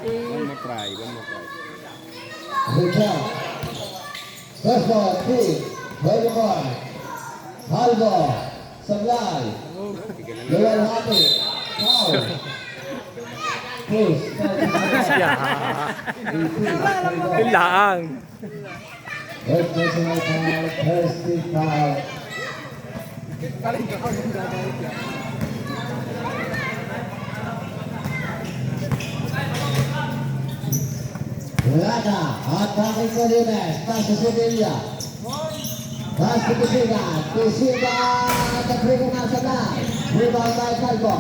One more try. Good job. First ball, three. Very good. Halvo. Sablay. Lower happy. Foul. Push. Laang. First personal foul. First team foul. Lata, attacking for Jimenez, pass to Sevilla. Pass to Kusiga, nagpring na sa line. Rebound by Calvo.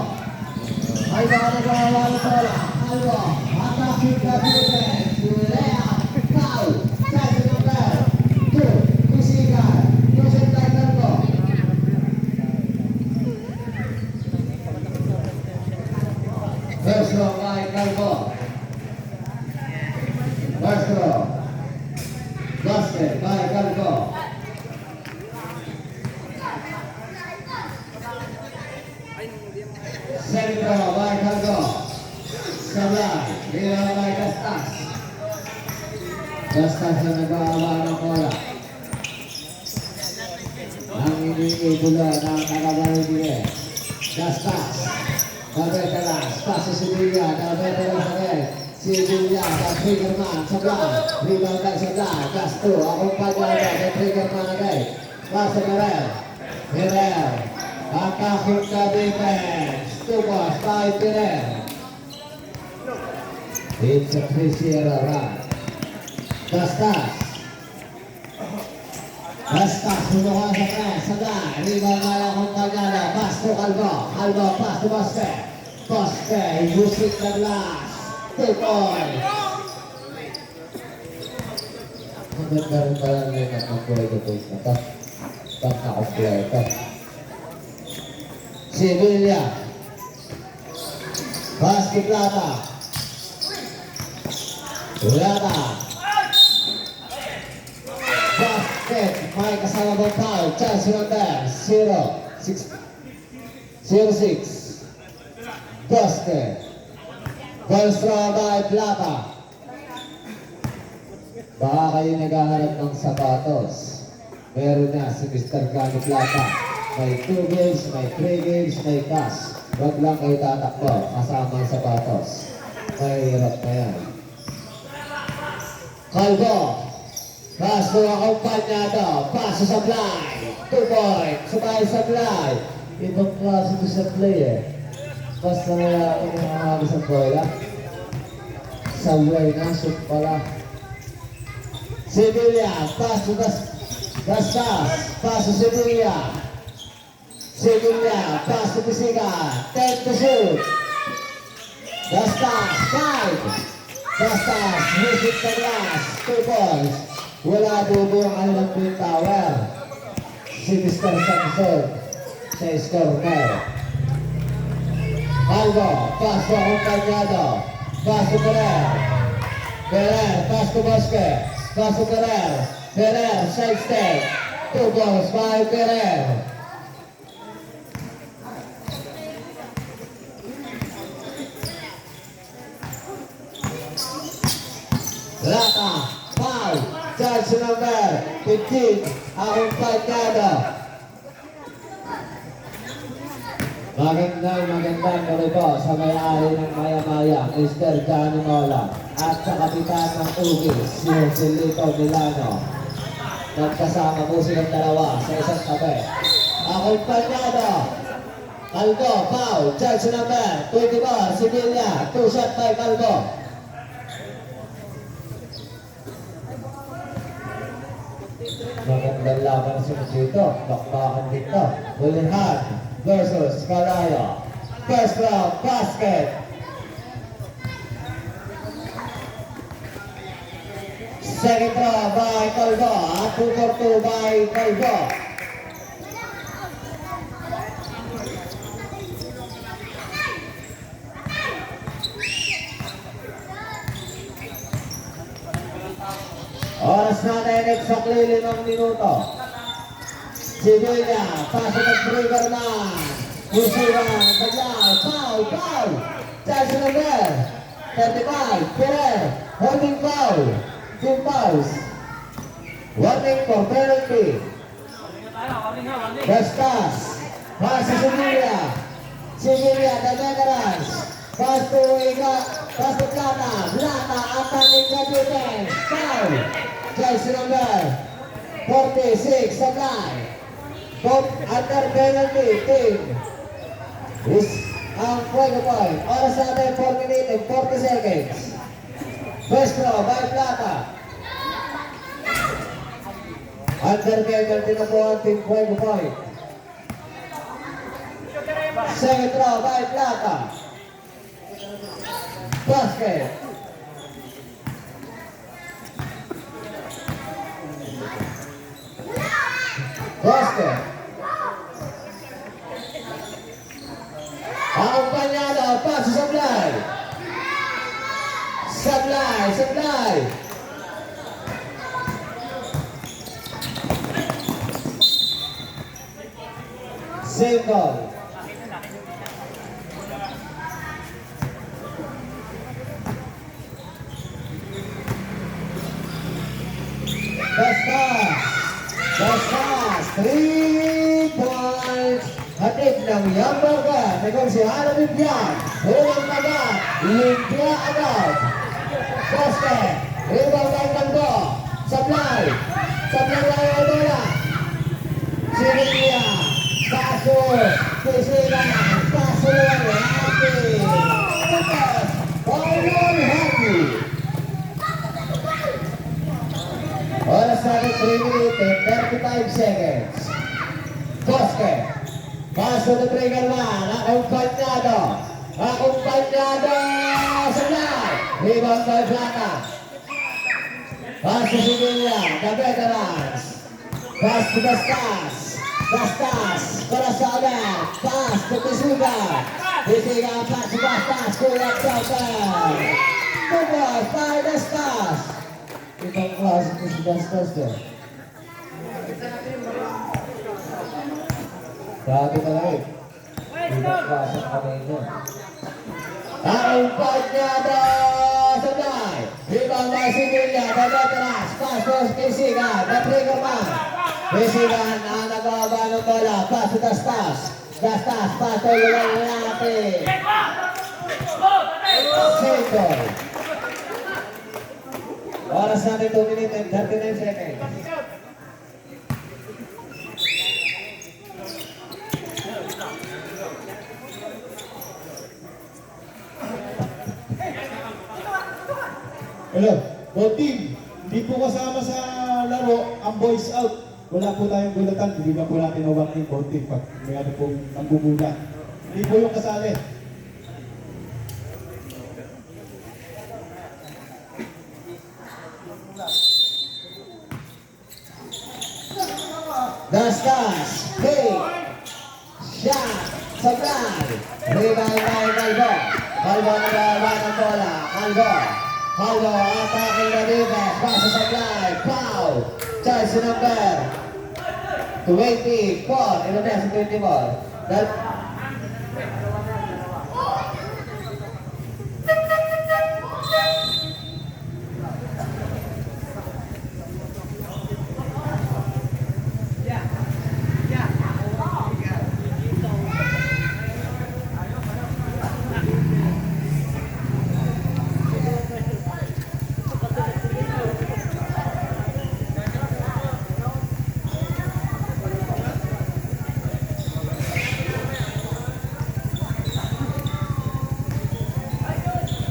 Calvo nagawa ng bola. Calvo, attacking for Jimenez. Lea, foul. Chance number 2, Kusiga. Used by Calvo. First row by Calvo. First row. Basket by Calvo. Second row by Calvo. Sablay. Rebound by Gastas. Gastas na nagawa ng bola. Ang iniibulo ng nakabalo niya. Gastas. Kabetelas. Pass sa Sevilla. Kabetelas sa red. Sevilla, the Triggerman, Sablay, rebound by Sablay, Castro, acompañado de Triggerman again, pasa Ferrer, attacking the defense, Tubos by Ferrer. It's a 3-0 run. Gastas, sumuha sa press, Sablay, rebound by acompañado, pass to Calvo, pass to Bosque, usik the glass. Tukoy! Maganda rin pala nila ng pwede po ito. Pagka-kompleto. Sevilla. Basket Plata. Basket. May kasama ng foul. Chance number 0-6. Basket. First row by Plata. Baka kayo naghahanap ng sapatos. Meron na si Mr. Gano Plata. May 2 games, may 3 games, may cash. Huwag lang kayo tatakbo kasama ang sapatos. Mahirap na yan. Calvo. Pass to acompañado. Pass sa Sablay. 2 point. Sabay Sablay. Ibang klase to sa play eh. Basta na ako ng mga isang bola. Sablay na, shoot pala. Sevilla, pass to Gastas, pass to Sevilla. Sevilla, pass to Kusiga, 10 to shoot. Gastas, 5. Gastas, hit the glass, 2 points. Wala dubo ang kanilang Twin Tower. Si Mr. Samson, sa scorer. Calvo, pass to acompañado, pass to Ferrer, pass to Bosque, pass to Ferrer, side step, 2 balls by Ferrer. Lata, foul, charge number 15, acompañado. Magandang gabi po sa may-ari ng Maya-Maya, Mr. Johnny Mola, at sa kapitan ng Ugis, si Joselito Milano. Nagkasama po silang dalawa sa isang tabi. Acompañado, Calvo, foul, charge number 24, Sevilla, 2 shot by Calvo. Magandang laban sa dito, bakbakan dito, Bulihan versus Calayo. First round basket. Second round by Calvo. 2-4-2 by Calvo. Oras natin exactly 5 minuto. Sevilla, pasok ng Triggerman. Usira, Baglaw, foul. Chance number 35, Ferrer, holding foul, team fouls. Warning for penalty. Gastas, pass to Sevilla. Sevilla, the veterans. Pass to Plata. Plata, attacking the defense. Foul. Jersey number 46, Supply. Both under penalty, team. Is ang fuego point. Oras natin 4 minutes and 40 seconds. First throw by Plata. Under penalty na po ang team fuego point. Second throw by Plata. Basket. Basket. Ang Panyado, pass to Supply. Supply. Save ball. Bastas, 3 points. Hatid ng Yamburger. Nagong si Halo Bibyan. Hulang magat. Limpia agad. Basket. Rebound by Tango. Supply by Aldola. Sirilia. Paso. Pisira. Paso lang. Happy. Tapos. All happy. Oras natin 3 minutes and 35 seconds. Basket. Paso na trigger man. Akumpanyado. Supply. Rebound by Plata. Pass to Sevilla. The veterans. Pass to Bastas. Corazon. Pass to Pisuga. Pisuga. Pass to Bastas. Kuya Chopper. Tubos by Bastas. Ibang klase ko si Bastas doon. Grabe talaga eh. Ibang klase na kami doon. Ang Panyado! Supply! Rebound by Sevilla, the veterans. Pass to Pisiga, the trigger man. Pisiga na nababa ng bola. Pass to Dastas. Pass to Lalaki. Single. Oras natin 2 minutes and 39 seconds. Hello, both team, hindi po kasama sa laro ang boys out. Wala po tayong gulatan, hindi ba po natin awak yung both team pag may ano pong nanggugulat. Hindi po yung kasali. Dastas, fake, shot, Supply, rebound by Calvo. Calvo nababa ng bola. Calvo attacking the defense. Pass to Supply, foul. Jersey number 24. Ilan na si 24?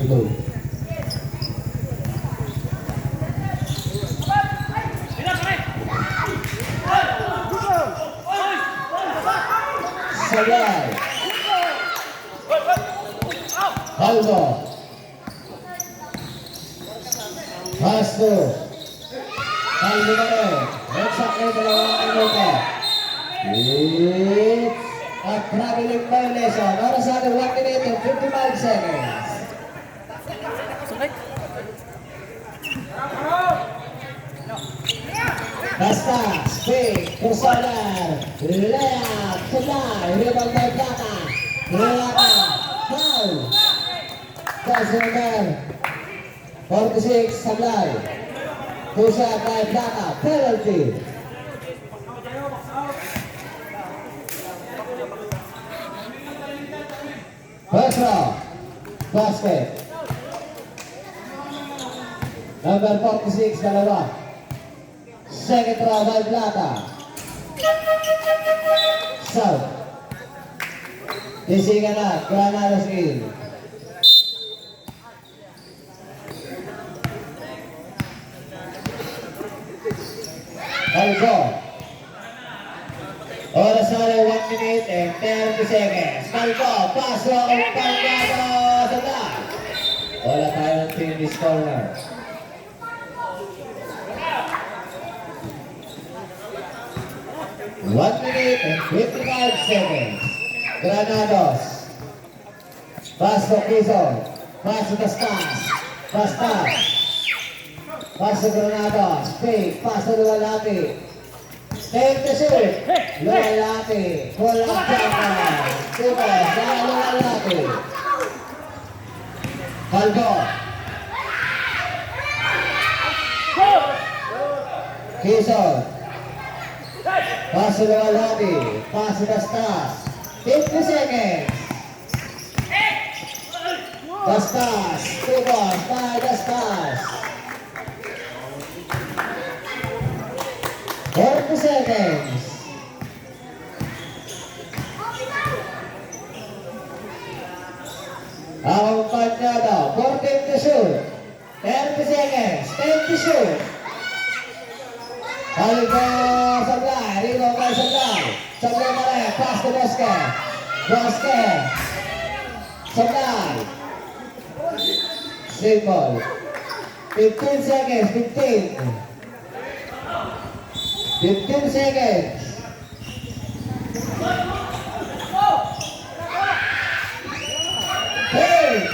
Ito. Supply. Calvo. Pass to Calvo na rin. Exactly dalawang minuto. It's a traveling violation. Oras natin 1 minute and 55 seconds. Bastas, fake, Cosoner, layup, Supply, rebound by Plata, foul. The Jersey number 46, Sablay. Two-shot by Plata, penalty. First round, basket. Number 46, dalawa. Second round by Plata. South. Disigan na, Granados in. Kalbo. Oras na 1 minute and 30 seconds. Kalbo, paso ang Palgado sa back. Wala tayo ng team in this corner. One minute and 55 seconds. Granados. Paso Quezon. Paso Bastas. Bastas. Paso Granados. Fake. Paso Luwalhati. Take the shoot. Luwalhati. Pull up jumper. Super. Dahil Luwalhati. Kalbo. Quezon. Paso Luwalhati. Paso Bastas. 50 seconds. Bastas. Two balls by Bastas. 40 seconds. Ang Palgado. 14 to shoot. 30 seconds. 10 to shoot. Kalbo Sablay. Rino kay Sablay. Sablay na rin. Pass to Bosque. Bosque. Sablay. Simple. 15 seconds. 15. 15 seconds. Hey!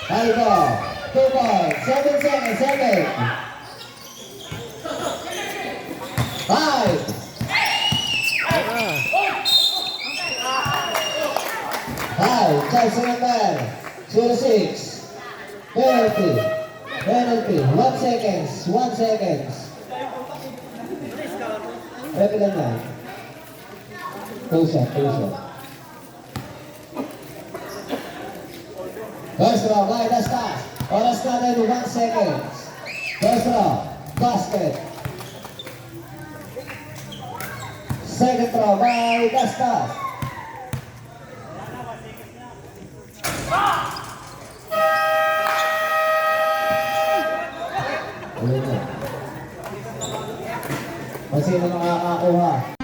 Kalbo. 2 points. 7 seconds. 7. 5. Chelsea number 06. Penalty. Penalty. 1 seconds. 1 seconds. Ready lang yan. Two shot. First round, by Dastas. Oras natin 1 seconds. First round, basket. Second round, by Dastas. Ayun na. Kung sino makakakuha.